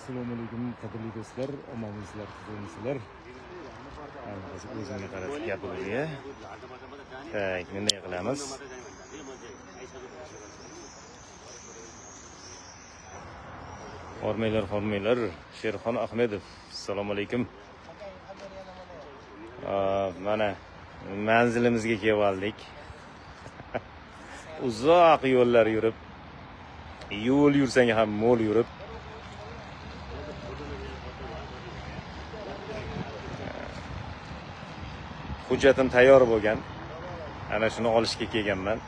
Assalomu alaykum qadrli do'stlar, omonmisizlar, tuzukmisizlar? O'zimga qarab gapirishga. Tak, bunday qilamiz. Hormaylar, Sherxon Ahmedov. Assalomu alaykum. Mana manzilimizga kelib oldik. Uzoq yo'llar yurib, yo'l yursang ham mo'l yurib, hujjatim tayyor bo'lgan. Ana shuni olishga kelganman.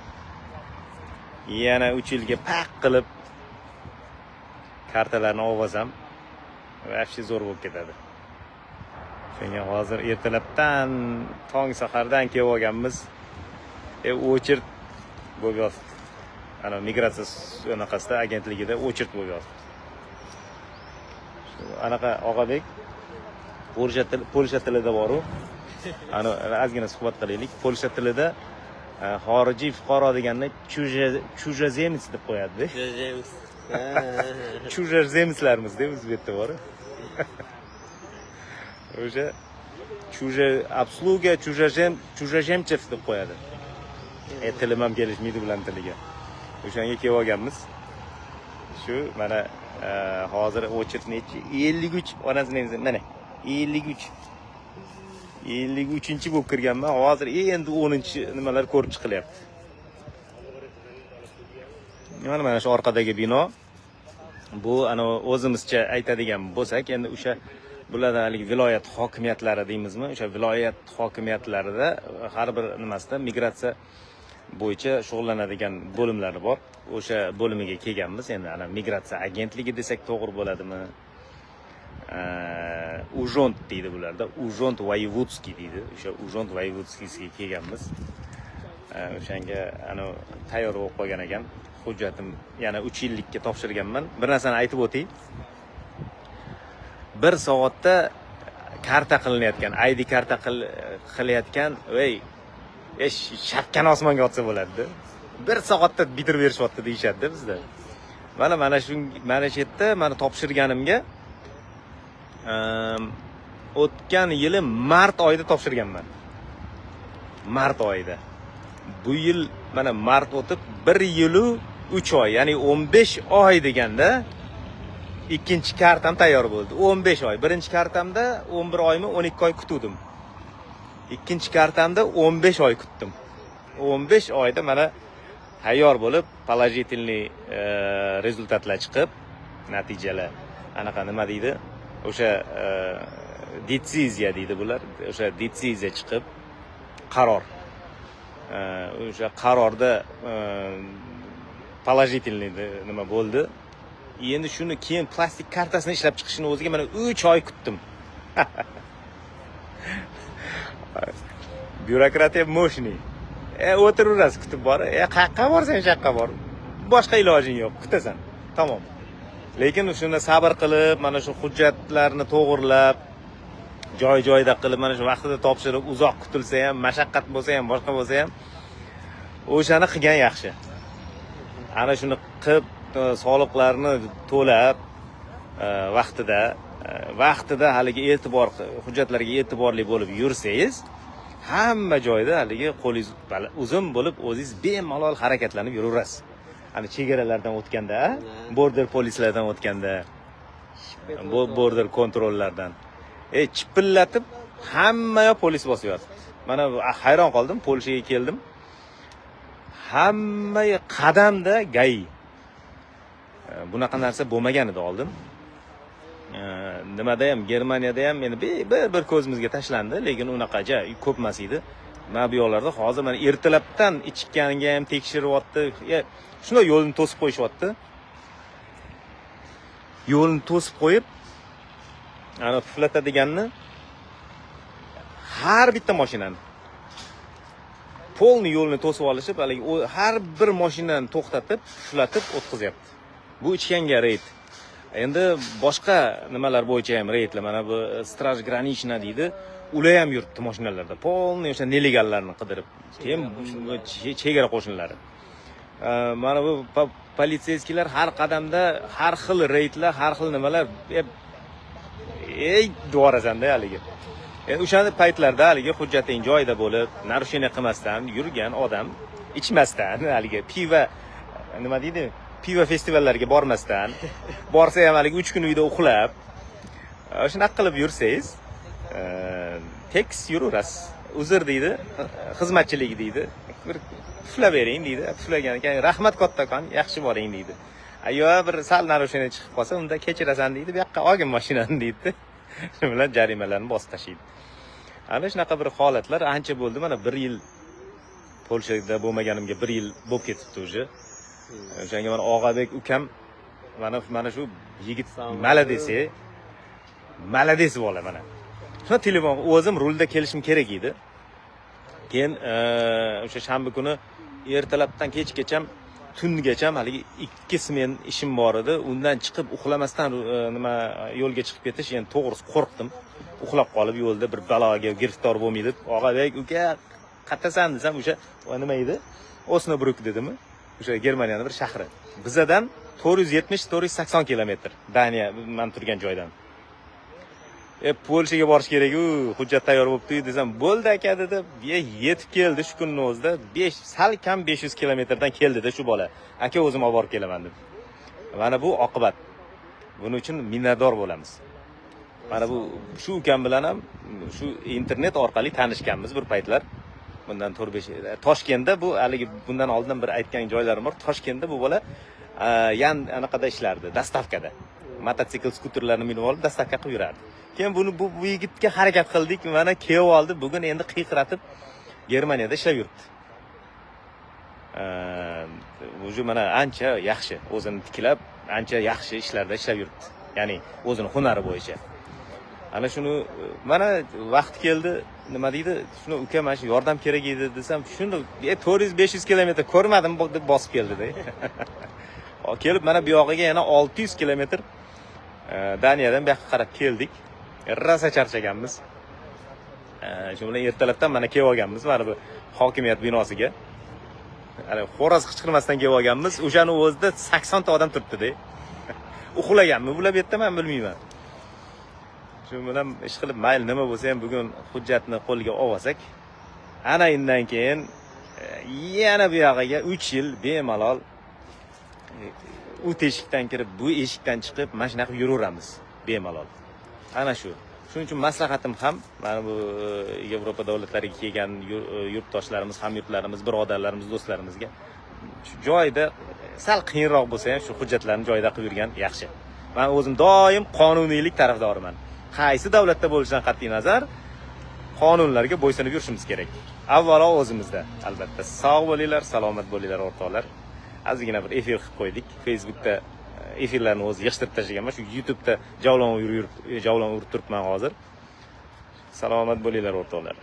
Yana 3 yilga paq qilib kartalarni olsam, vaqti zo'r bo'lib ketadi. Shunga hozir ertalabdan tong sahardan kelib olganmiz. O'chirt bo'lib yotibdi. Ana migratsiya anaqasida agentligida o'chirt bo'lib yotibdi. Anaqa Og'abek Polsha tilida bor-u. Ana ozgina suhbat qilaylik. Polsha tilida xorijiy fuqaro deganni chujazemets deb qo'yadi. Chujazemetslarmiz deb o'zbekda bor. O'sha obsluga chujazemchev deb qo'yadi. Tilim ham kelishmaydi bilan tiliga. O'shanga kelib olganmiz. Shu mana hozir o'chirib nechi 53 onasining mana 53-chi bo'lib kirganman. Hozir endi 10-chi nimalar ko'rib chiqilyapti. Mana shu orqadagi bino bu ana o'zimizcha aytadigan bo'lsak, endi o'sha bularning viloyat hokimiyatlari deymizmi? O'sha viloyat hokimiyatlarida har bir nimasida migratsiya bo'yicha shug'ullanadigan bo'limlari bor. O'sha bo'limiga kelganmiz. Endi ana migratsiya agentligi desak to'g'ri bo'ladimi? Ujont deydi bularda. Ujont Voyevodskiy deydi. O'sha Ujont Voyevodskiyga kelganmiz. O'shanga ana tayyor bo'lib qolgan ekan. Hujjatim yana 3 yillikka topshirganman. Bir narsani aytib o'tay. 1 soatda karta qilinayotgan, ID karta qilayotgan, shapkani osmonga otsa bo'ladi. 1 soatda bitirib berishyapti deyshadi bizda. Mana shu yerda mana topshirganimga o'tgan yili mart oyida topshirganman. Mart oyida. Bu yil mana mart o'tib 1 yil 3 oy, ya'ni 15 oy deganda ikkinchi kartam tayyor bo'ldi. 15 oy. Birinchi kartamda 11 oymi, 12 oy kutdim. Ikkinchi kartamda 15 oy kutdim. 15 oyda mana tayyor bo'lib, положительный rezultatlar chiqib, natijalar anaqa nima deydi? O'sha detsiziya deydi bular. O'sha detsiziya chiqib, qaror. O'sha qarorda положительный nima bo'ldi. Endi shuni keyin plastik kartasini ishlab chiqishini o'ziga mana 3 oy kutdim. Byurokratiya moshni. O'tiraverasiz kutib bor. Qayerga borsang shaqqa bor. Boshqa ilojing yo'q, kutasan. Tamom. Lekin shuni sabr qilib, mana shu hujjatlarni to'g'rilab, joy-joyida qilib, mana shu vaqtida topshirib, uzoq kutilsa ham, mashaqqat bo'lsa ham, boshqa bo'lsa ham, o'shani qilgan yaxshi. Ana shuni qilib, soliqlarni to'lab, vaqtida haligi hujjatlarga e'tiborli bo'lib yursangiz, hamma joyda haligi qo'lingiz uzun bo'lib, o'zingiz bemalol harakatlanib yuraverasiz. Ana chegaralardan o'tganda, border polislardan o'tganda, border kontrollardan, chipillatib hamma polis bosyapti. Mana hayron qoldim, Polshaga keldim. Hamma qadamda gai. Bunaqa narsa bo'lmagan edi oldin. Nimada ham, Germaniyada ham endi bir ko'zimizga tashlandi, lekin unaqacha ko'p emas edi. Mana bu yo'llarda hozir mana ertalabdan ichganiga ham tekshiryapti. Shunday yo'lni to'sib qo'yishyapti. Yo'lni to'sib qo'yib, ana puflatadiganni har bitta mashinani polni yo'lni to'sib olishib, haligi har bir mashinani to'xtatib, puflatib o'tkazyapti. Bu ichganga reyd. Endi boshqa nimalar bo'yicha ham reydlar, mana bu Straj Granichna deydi. Ular ham yuribdi mashinalarda. Polni o'sha nelegallarni qidirib, keyin chegara qo'shinlari. mana bu politsiyskilar har qadamda har xil reydlar, har xil nimalar dvorasanda haligi. Endi o'sha paytlarda haligi hujjating joyida bo'lib, narusheniya qilmasdan yurgan odam, ichmasdan, haligi piva nima deydi? Piva festivallariga bormasdan, borsa ham haligi 3 kun uyda uxlab, shunaqa qilib yursangiz, tekis yuraverasiz. Uzr deydi, xizmatchilik deydi. Bir puflab bering deydi. Puflagan ekan, rahmat kattakon, yaxshi boring deydi. Ayo bir sal narusheniya chiqib qolsa, unda kechirasan deydi, bu yoqqa olgin mashinani deydi. Shu bilan jarimalarni bosib tashlaydi. Ana shunaqa bir holatlar ancha bo'ldi. Mana 1 yil Polshada bo'lmaganimga 1 yil bo'lib ketibdi o'sha. O'shanga mana Og'abek ukam mana shu yigit malades bola mana. Shuna telefon o'zim rulda kelishim kerak edi. Keyin o'sha shanba kuni ertalabdan kechgacha tungacha haligi 2 smen ishim bor edi. Undan chiqib uxlamasdan nima yo'lga chiqib ketish, endi to'g'risi qo'rqdim. Uxlab qolib yo'lda bir baloga giriftor bo'lmaydi. Og'abek uka qatasan desam, o'sha nima edi? Osnabrück dedimi? O'sha Germaniyaning bir shahri. Bizadan 470-480 kilometr. Daniya men turgan joydan. Polshaga borish kerak-ku, hujjat tayyor bo'libdi desam, bo'ldi aka dedi. Yetib keldi shu kunning o'zida. Sal kam 500 kilometrdan keldi-da shu bola. Aka o'zim olib borib kelaman deb. Mana bu oqibat. Buning uchun minnatdor bo'lamiz. Mana bu shu ukam bilan ham shu internet orqali tanishganmiz bir paytlar. Bundan 4-5 Toshkentda bu haligi bundan oldin bir aytgan joylarim bor. Toshkentda bu bola anaqada ishlardi, dastavkada. Mototsikl, skuterlarni minib olib dastavka qilib yurardi. Keyin bu yigitga harakat qildik, mana kelib oldi. Bugun endi qiyiqratib Germaniyada ishlab yuribdi. O'zi mana ancha yaxshi, o'zini tiklab, ancha yaxshi ishlarda ishlab yuribdi. Ya'ni o'zini hunari bo'yicha. Ana shuni mana vaqt keldi, nima deydi? Shuni uka mana shu yordam kerak edi desam, shuni 400-500 kilometr ko'rmadim deb bosib keldi-da. Kelib mana bu yog'iga yana 600 kilometr Daniyadan bu yoqqa qarab keldik. Rosa charchaganmiz. Shu bilan ertalabdan mana kelib olganmiz, mana bu hokimiyat binosiga. Ana xo'roz qichqirmasdan kelib olganmiz. O'shani o'zida 80 ta odam turibdi-da. Uxlaganmi, bular bu yerda men bilmayman. Shu bilan ish qilib, mayli nima bo'lsa ham bugun hujjatni qo'lga olsak, ana undan keyin yana bu yog'iga 3 yil bemalol u teshikdan kirib, bu eshikdan chiqib, mana shunaqa yuraveramiz bemalol. Ana shu. Shuning uchun maslahatim ham mana bu Yevropa davlatlariga kelgan yurtdoshlarimiz, hamyurtlarimiz, birodarlarimiz, do'stlarimizga shu joyda sal qiyinroq bo'lsa ham shu hujjatlarni joyida qilib yurgan yaxshi. Men o'zim doim qonuniylik tarafdoriman. Qaysi davlatda bo'lishidan qat'iy nazar qonunlarga bo'ysunib yurishimiz kerak. Avvalo o'zimizda, albatta. Sog' bo'linglar, salomat bo'linglar o'rtoqlar. Ozgina bir efir qilib qo'ydik. Facebookda efirlarni o'zi yig'ishtirib tashlaganman. Shu YouTube'da javlon urib turibman hozir. Salomat bo'linglar o'rtoqlar.